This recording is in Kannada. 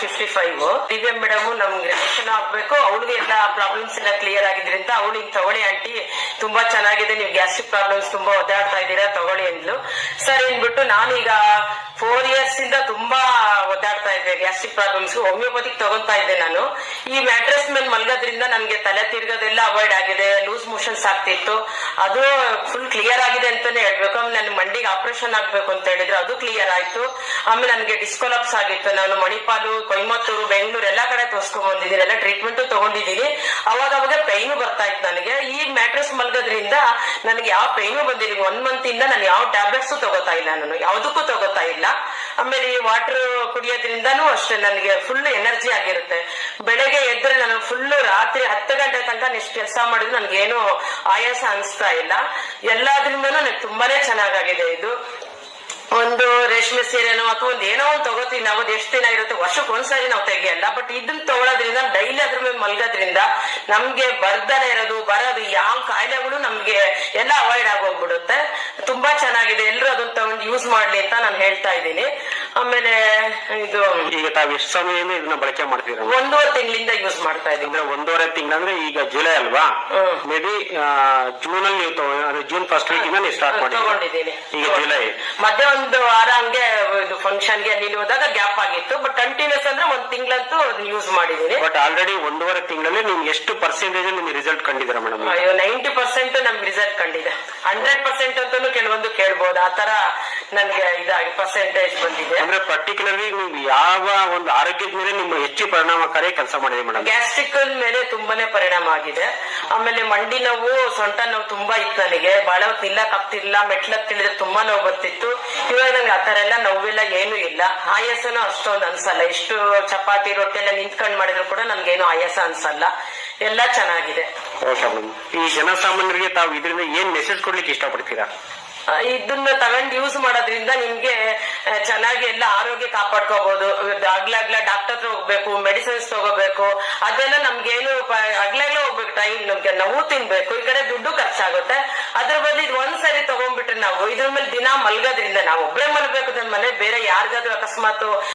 55. ದಿವ್ಯ ಮೇಡಮ್ ನಮ್ಗೆ ರಿಸೆಪ್ಷನ್ ಆಗ್ಬೇಕು, ಅವಳಿಗೆ ಎಲ್ಲ ಪ್ರಾಬ್ಲಮ್ಸ್ ಎಲ್ಲ ಕ್ಲಿಯರ್ ಆಗಿದ್ರಿಂದ ಅವಳು ತಗೊಳ್ಳಿ ಆಂಟಿ ತುಂಬಾ ಚೆನ್ನಾಗಿದೆ, ನೀವು ಗ್ಯಾಸ್ಟ್ರಿಕ್ ಪ್ರಾಬ್ಲಮ್ಸ್ ತುಂಬಾ ಒದ್ದಾಡ್ತಾ ಇದ್ದೀರಾ ತಗೊಳ್ಳಿ ಅಂದ್ಲು. ಸರಿ ಅಂದ್ಬಿಟ್ಟು ನಾನೀಗ 4 years ಇಂದ ತುಂಬಾ ಒದ್ದಾಡ್ತಾ ಇದ್ದೆ ಗ್ಯಾಸ್ಟ್ರಿಕ್ ಪ್ರಾಬ್ಲಮ್ಸ್. ಹೋಮಿಯೋಪತಿಕ್ ತಗೊಂತಾ ಇದ್ದೆ ನಾನು. ಈ ಮ್ಯಾಟ್ರೆಸ್ ಮೇಲೆ ಮಲ್ಗೋದ್ರಿಂದ ನನ್ಗೆ ತಲೆ ತಿರ್ಗೋದೆಲ್ಲ ಅವಾಯ್ಡ್ ಆಗಿದೆ, ಲೂಸ್ ಮೋಷನ್ಸ್ ಆಗ್ತಿತ್ತು, ಅದು ಫುಲ್ ಕ್ಲಿಯರ್ ಆಗಿದೆ ಅಂತಾನೆ ಹೇಳ್ಬೇಕು. ಆಮೇಲೆ ನನ್ನ ಮಂಡಿಗೆ ಆಪರೇಷನ್ ಆಗ್ಬೇಕು ಅಂತ ಹೇಳಿದ್ರೆ ಅದು ಕ್ಲಿಯರ್ ಆಯ್ತು. ಆಮೇಲೆ ನನಗೆ ಡಿಸ್ಕೊಲಾಪ್ಸ್ ಆಗಿತ್ತು, ನಾನು ಮಣಿಪಾಲು, ಕೊಯಮತ್ತೂರು, ಬೆಂಗಳೂರು ಎಲ್ಲಾ ಕಡೆ ತೋರ್ಸ್ಕೊಂಡ್ ಬಂದಿದ್ದೀನಿ, ಎಲ್ಲ ಟ್ರೀಟ್ಮೆಂಟ್ ತಗೊಂಡಿದ್ದೀನಿ. ಅವಾಗ ಪೈನು ಬರ್ತಾ ಇತ್ತು ನನಗೆ. ಈ ಮ್ಯಾಟ್ರೆಸ್ ಮಲ್ಗೋದ್ರಿಂದ ನನಗೆ ಯಾವ ಪೈನು ಬಂದಿಲ್ಲ. 1 month ಇಂದ ನಾನು ಯಾವ ಟ್ಯಾಬ್ಲೆಟ್ಸ್ ತಗೋತಾ ಇಲ್ಲ, ನಾನು ಯಾವ್ದಕ್ಕೂ ತಗೋತಾ ಇಲ್ಲ. ಆಮೇಲೆ ಈ ವಾಟರ್ ಕುಡಿಯೋದ್ರಿಂದನೂ ಅಷ್ಟೇ ನನಗೆ ಫುಲ್ ಎನರ್ಜಿ ಆಗಿರುತ್ತೆ. ಬೆಳಗ್ಗೆ ಎದ್ರೆ ನಾನು ಫುಲ್ ರಾತ್ರಿ 10 ಗಂಟೆ ತನಕ ಎಷ್ಟು ಕೆಲಸ ಮಾಡಿದ್ರು ನನ್ಗೇನು ಆಯಾಸ ಅನಿಸ್ತಾ ಇಲ್ಲ. ಎಲ್ಲಾದ್ರಿಂದನೂ ನನಗೆ ತುಂಬಾನೇ ಚೆನ್ನಾಗಾಗಿದೆ. ಇದು ಒಂದು ರೇಷ್ಮೆ ಸೀರೆನೋ ಅಥವಾ ಏನೋ ಒಂದು ತಗೋತೀವಿ ನಾವು, ಅದು ಎಷ್ಟು ದಿನ ಇರುತ್ತೆ, ವರ್ಷಕ್ಕೆ ಒಂದ್ಸರಿ ನಾವು ತೆಗಿಯಲ್ಲ. ಬಟ್ ಇದನ್ನ ತಗೊಳೋದ್ರಿಂದ ಡೈಲಿ ಅದ್ರ ಮೇಲೆ ಮಲ್ಗೋದ್ರಿಂದ ನಮ್ಗೆ ಬರ್ದನೆ ಇರೋದು ಬರೋದು ಯಾವ ಕಾಯಿಲೆಗಳು ನಮ್ಗೆ ಎಲ್ಲ ಅವಾಯ್ಡ್ ಆಗೋಗ್ಬಿಡುತ್ತೆ. ತುಂಬಾ ಚೆನ್ನಾಗಿದೆ, ಎಲ್ಲರೂ ಅದನ್ನ ತಗೊಂಡು ಯೂಸ್ ಮಾಡ್ಲಿ ಅಂತ ನಾನು ಹೇಳ್ತಾ ಇದ್ದೀನಿ. ಆಮೇಲೆ ಇದು ಈಗ ತಾವ್ ಎಷ್ಟು ಸಮಯದಿಂದ ಇದನ್ನ ಬಳಕೆ ಮಾಡ್ತೀರಾ? 1.5 ತಿಂಗಳಿಂದ ಯೂಸ್ ಮಾಡ್ತಾ ಇದ್ದೀನಿ. ಅಂದ್ರೆ 1.5 ತಿಂಗಳು ಅಂದ್ರೆ ಈಗ ಜುಲೈ ಅಲ್ವಾ, ಮೇ ಬಿ ಜೂನ್ ಅಲ್ಲಿ ಜೂನ್ ಫಸ್ಟ್ ವೀಕ್ ಇಂದ ಸ್ಟಾರ್ಟ್ ತಗೊಂಡಿದ್ದೀನಿ. ಈಗ ಜುಲೈ ಮಧ್ಯೆ ಒಂದು ವಾರ ಹಂಗೆ ಇದು ಫಂಕ್ಷನ್ಗೆ ಅಲ್ಲಿ ಹೋದಾಗ ಗ್ಯಾಪ್ ಆಗಿತ್ತು. ಬಟ್ ಕಂಟಿನ್ಯೂಸ್ ಅಂದ್ರೆ 1 ತಿಂಗಳಂತೂ ಯೂಸ್ ಮಾಡಿದೀನಿ. ಬಟ್ ಆಲ್ರೆಡಿ 1.5 ತಿಂಗಳಲ್ಲಿ ನಿಮ್ಗೆ ಎಷ್ಟು ಪರ್ಸೆಂಟೇಜ್ ನಿಮ್ಗೆ ರಿಸಲ್ಟ್ ಕಂಡಿದ್ದೀರಾ ಮೇಡಮ್? ಅಯ್ಯೋ 90% ನಮ್ಗೆ ರಿಸಲ್ಟ್ ಕಂಡಿದೆ. 100% ಅಂತಾನು ಕೆಲವೊಂದು ಕೇಳ್ಬೋದು, ಆತರ ನನ್ಗೆ ಇದಾಗಿ ಪರ್ಸೆಂಟೇಜ್ ಬಂದಿದೆ. ಅಂದ್ರೆ ಪರ್ಟಿಕ್ಯುಲರ್ಲಿ ನೀವು ಯಾವ ಒಂದು ಆರೋಗ್ಯದ ಮೇಲೆ ನಿಮ್ಮ ಹೆಚ್ಚು ಪರಿಣಾಮಕಾರಿ ಕೆಲಸ ಮಾಡಿದೆ ಮೇಡಮ್? ಗ್ಯಾಸ್ಟ್ರಿಕ್ ಮೇಲೆ ತುಂಬಾನೇ ಪರಿಣಾಮ ಆಗಿದೆ. ಆಮೇಲೆ ಮಂಡಿ ನೋವು, ಸೊಂಟ ನೋವು ತುಂಬಾ ಇತ್ತು ನನಗೆ. ಬಹಳ ಹೊತ್ತು ನಿಲ್ಲಕ್ ಆಗ್ತಿರ್ಲಿಲ್ಲ, ಮೆಟ್ಲಕ್ ತಿಳಿದ್ರೆ ತುಂಬಾ ನೋವು ಬರ್ತಿತ್ತು. ಇವಾಗ ನಂಗೆ ಆತರ ಎಲ್ಲ ನೋವೆಲ್ಲ ಏನು ಇಲ್ಲ, ಆಯಾಸನೂ ಅಷ್ಟೊಂದು ಅನ್ಸಲ್ಲ. ಎಷ್ಟು ಚಪಾತಿ ರೊಟ್ಟಿ ಎಲ್ಲ ನಿಂತ್ಕೊಂಡ್ ಮಾಡಿದ್ರು ಕೂಡ ನನ್ಗೇನು ಆಯಾಸ ಅನ್ಸಲ್ಲ, ಎಲ್ಲ ಚೆನ್ನಾಗಿದೆ. ಓಕೆ ಮೇಡಮ್, ಈ ಜನಸಾಮಾನ್ಯರಿಗೆ ತಾವು ಇದರಿಂದ ಏನ್ ಮೆಸೇಜ್ ಕೊಡ್ಲಿಕ್ಕೆ ಇಷ್ಟಪಡ್ತೀರಾ? ಇದನ್ನ ತಗೊಂಡ್ ಯೂಸ್ ಮಾಡೋದ್ರಿಂದ ನಿಮ್ಗೆ ಚೆನ್ನಾಗಿ ಎಲ್ಲ ಆರೋಗ್ಯ ಕಾಪಾಡ್ಕೋಬಹುದು. ಆಗ್ಲಾಗ್ಲ ಡಾಕ್ಟರ್ ಹತ್ರ ಹೋಗ್ಬೇಕು, ಮೆಡಿಸಿನ್ಸ್ ತಗೋಬೇಕು, ಅದೆಲ್ಲ ನಮ್ಗೇನು ಆಗ್ಲಾಗ್ಲೇ ಹೋಗ್ಬೇಕು. ಟೈಮ್ ನಮ್ಗೆ ನೋವು ತಿನ್ಬೇಕು, ಈ ಕಡೆ ದುಡ್ಡು ಖರ್ಚಾಗುತ್ತೆ. ಅದ್ರ ಬದಲು ಇದು ಒಂದ್ಸರಿ ತಗೊಂಡ್ಬಿಟ್ರೆ ನಾವು ಇದ್ರ ಮೇಲೆ ದಿನ ಮಲ್ಗೋದ್ರಿಂದ, ನಾವು ಒಬ್ಬರೇ ಮಲ್ಬೇಕು ನನ್ನ ಮನೆ, ಬೇರೆ ಯಾರಿಗಾದ್ರೂ ಅಕಸ್ಮಾತ್